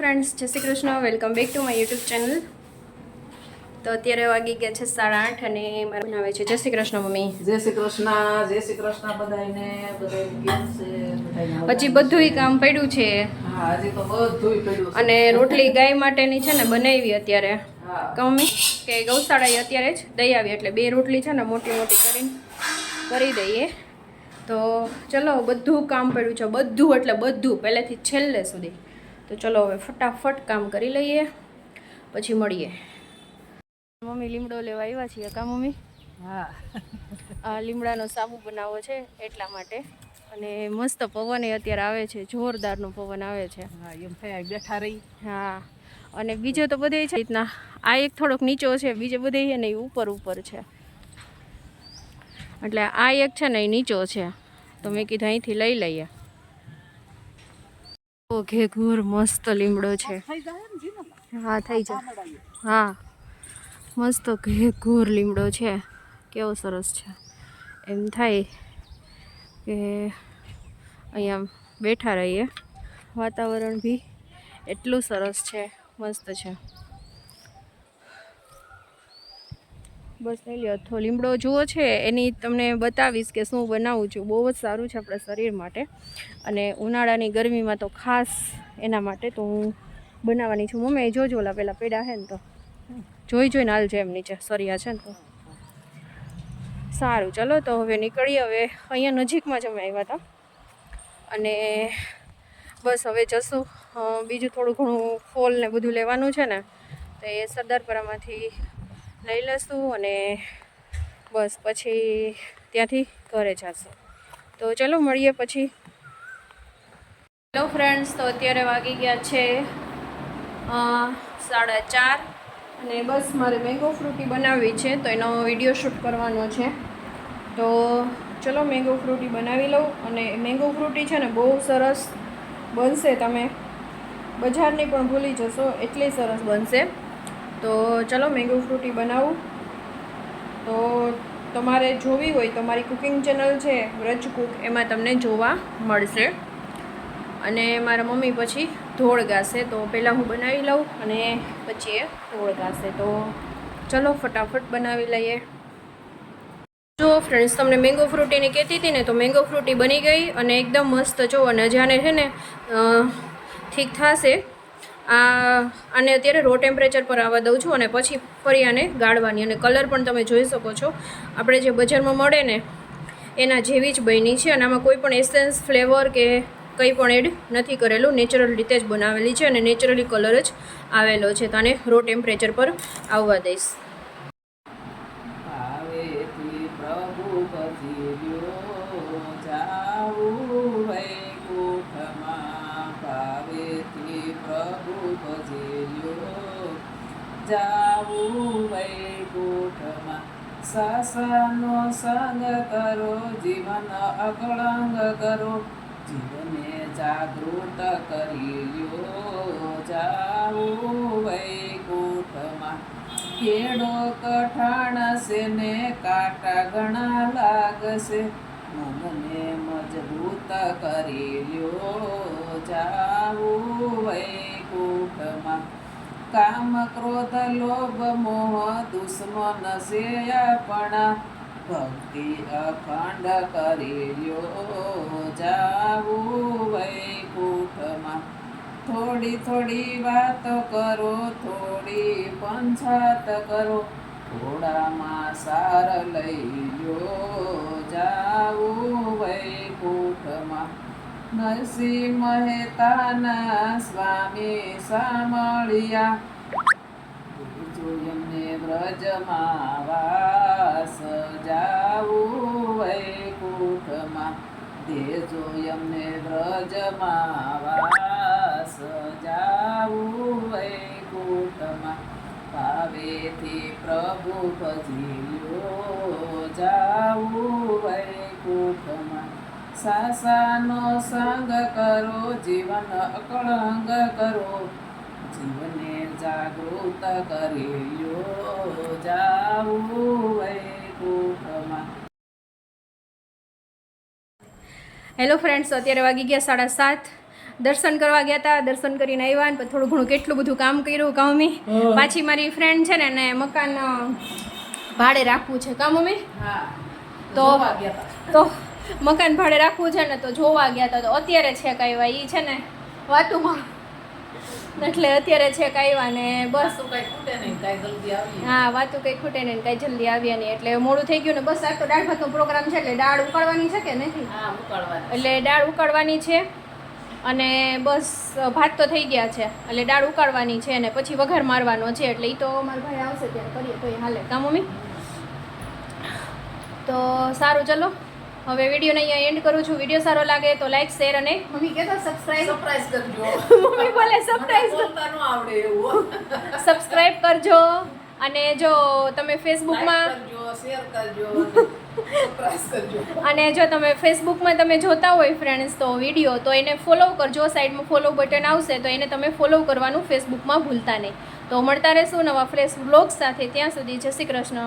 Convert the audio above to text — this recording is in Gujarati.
ફ્રેન્ડ્સ, જય Shri Krishna. Welcome back to my YouTube channel. તો અત્યારે વાગી ગયા છે 8:30 અને મારે બનાવે છે જય શ્રી કૃષ્ણ મમ્મી. જય શ્રી કૃષ્ણ બધાને. હજી બધુંય કામ પડ્યું છે. હા, હજી તો બધુંય પડ્યું છે. અને રોટલી ગાય માટેની છે ને બનાવી અત્યારે. હા. મમ્મી કે ગૌશાળાએ અત્યારે જ દઈ આવી એટલે 2 રોટલી છે ને મોટી મોટી કરીને કરી દઈએ. તો ચલો, બધું કામ પડ્યું છે, બધું એટલે બધું પહેલેથી છેલ્લે સુધી. તો ચલો હવે ફટાફટ કામ કરી લઈએ, પછી મળીએ. મમ્મી લીમડો લેવા આવ્યા છીએ કા મમ્મી? હા. આ લીમડાનો સાબુ બનાવવો છે એટલા માટે. અને મસ્ત પવન અત્યારે આવે છે, જોરદારનો પવન આવે છે. હા, એમ થાય બેઠા રહી. હા, અને બીજો તો બધે છે રીતના. આ એક થોડોક નીચો છે, બીજે બધે છે ને એ ઉપર છે. એટલે આ એક છે ને એ નીચો છે, તો મેં કીધું અહીંથી લઈ લઈએ. ઓકે, ઘોર મસ્ત લીમડો છે. હા, થઈ જાય. હા, મસ્ત ઘોર લીમડો છે. કેવો સરસ છે. એમ થાય કે અહીંયા બેઠા રહીએ. વાતાવરણ બી એટલું સરસ છે, મસ્ત છે. બસ લઈ લ્યો. તો લીમડો જુઓ છે એની તમને બતાવીશ કે શું બનાવું છું. બહુ જ સારું છે આપણા શરીર માટે, અને ઉનાળાની ગરમીમાં તો ખાસ એના માટે તો હું બનાવવાની છું. મમ્મી જોજો, ઓલા પેલા પેડા છે ને તો જોઈને હાલજો. એમ નીચે સરિયા છે ને તો સારું. ચલો તો હવે નીકળીએ. હવે અહીંયા નજીકમાં જ અમે આવ્યા હતા અને બસ હવે જશું. બીજું થોડું ઘણું ફોલ ને બધું લેવાનું છે ને, તો એ સરદારપરામાંથી લઈ લઈશું અને બસ પછી ત્યાંથી ઘરે જશું. તો ચલો મળીએ પછી. હેલો ફ્રેન્ડ્સ, તો અત્યારે વાગી ગયા છે 4:30 અને બસ મારે મેંગો ફ્રૂટી બનાવવી છે, તો એનો વિડીયો શૂટ કરવાનો છે. તો ચલો મેંગો ફ્રૂટી બનાવી લઉં. અને મેંગો ફ્રૂટી છે ને બહુ સરસ બનશે, તમે બજારની પણ ભૂલી જશો એટલી સરસ બનશે. તો ચલો મેંગો ફ્રૂટી બનાવું. તો તમારે જોવી હોય તો મારી કુકિંગ ચેનલ છે વ્રજ કુક, એમાં તમને જોવા મળશે. અને મારા મમ્મી પછી ઢોળ ગાશે, તો પહેલાં હું બનાવી લઉં અને પછી એ ઢોળ ગાશે. તો ચલો ફટાફટ બનાવી લઈએ. જો ફ્રેન્ડ્સ, તમને મેંગો ફ્રૂટીની કહેતી હતી ને, તો મેંગો ફ્રૂટી બની ગઈ અને એકદમ મસ્ત. જો અને જાને છે ને ઠીક થશે. આને અત્યારે રો ટેમ્પરેચર પર આવવા દઉં છું અને પછી ફરી આને ગાળવાની. અને કલર પણ તમે જોઈ શકો છો, આપણે જે બજારમાં મળે ને એના જેવી જ બની છે. અને આમાં કોઈ પણ એસેન્સ, ફ્લેવર કે કંઈ પણ એડ નથી કરેલું, નેચરલ રીતે જ બનાવેલી છે અને નેચરલી કલર જ આવેલો છે. તો આને રો ટેમ્પરેચર પર આવવા દઈશ. પાવેથી પ્રભુ ભજ્યો જાવું વૈકુંઠમાં. પાવેથી પ્રભુ ભજ્યો જાવું વૈકુંઠમાં. સાસાનો સંગ કરો, જીવન અકળંગ કરો, જીવને જાગૃત કરી લ્યો જાવું વૈકુંઠમાં. કેડો કઠાણ છે ને કાંટા ઘણા લાગશે, મનને મજબૂત કરી લ્યો જાવું વૈકુંઠમાં. કામ, ક્રોધ, લોભ, મોહ દુશ્મન છે આપણા, ભક્તિ અખંડ કરી લ્યો જાવું વૈકુંઠમાં. થોડી થોડી વાત કરો, થોડી પંચાત કરો, થોડામાં સાર લઈ લ્યો જાવું વૈકુંઠમાં. નરસિંહ મહેતાના સ્વામી સામળિયા, જો એમને વ્રજમાં વાસ જાવું વૈકુંઠમાં. દેજો એમને વ્રજમાં વાસ જાવું વૈકુંઠમાં. પાવેથી પ્રભુ ભજ્યો જાવું વૈકુંઠમાં. સાસાનો સંગ કરો, જીવન અકળંગ કરો, જીવને જાગૃત કરી લ્યો જાવું વૈકુંઠમાં. હેલો ફ્રેન્ડ્સ, અત્યારે વાગી ગયા 7:30. દર્શન કરવા ગયા હતા, દર્શન કરીને આવ્યા ને પછી થોડું ઘણું કેટલું બધું કામ કર્યું કા મમ્મી. પાછી મારી ફ્રેન્ડ છે ને એને મકાન ભાડે રાખવું છે કા મમ્મી. હા તો જોવા ગયા તા. તો મકાન ભાડે રાખવું છે ને તો જોવા ગયા હતા. તો અત્યારે છે કાંઈ એ છે ને વાતુમાં, એટલે અત્યારે છે કાંઈ ને બસ. તો કઈ ખૂટે નહીં, કઈ જલ્દી આવી. હા વાતું કંઈ ખૂટે નહીં, કાંઈ જલ્દી આવ્યા નહીં, એટલે મોડું થઈ ગયું ને બસ. આ તો દાળ ભાતનો પ્રોગ્રામ છે એટલે દાળ ઉકાળવાની છે કે નથી, હા ઉકાળવાની. એટલે દાળ ઉકાળવાની છે અને બસ ભાત તો થઈ ગયા છે એટલે દાળ ઉકાળવાની છે અને પછી વઘાર મારવાનો છે. એટલે એ તો મારા ભાઈ આવશે ત્યારે કરીએ તો હાલે કા મમ્મી. તો સારું ચલો હવે વિડીયોને અહીંયા એન્ડ કરું છું. વિડીયો સારો લાગે તો લાઈક શેર અને મમ્મી કહેતો સબસ્ક્રાઇબ સરપ્રાઈઝ કરજો. મમ્મી બોલે સરપ્રાઈઝ બોલતા ન આવડે એવું. સબસ્ક્રાઇબ કરજો અને જો તમે ફેસબુકમાં Like કરજો, શેર કરજો, સરપ્રાઈઝ કરજો. અને જો તમે ફેસબુકમાં તમે જોતા હોય ફ્રેન્ડ્સ તો વિડીયો તો એને ફોલો કરજો. સાઈડમાં ફોલો બટન આવશે તો એને તમે ફોલો કરવાનું ફેસબુકમાં ભૂલતા નહીં. તો મળતા રહેશું નવા ફ્રેશ વ્લોગ સાથે. ત્યાં સુધી જય શ્રી કૃષ્ણ.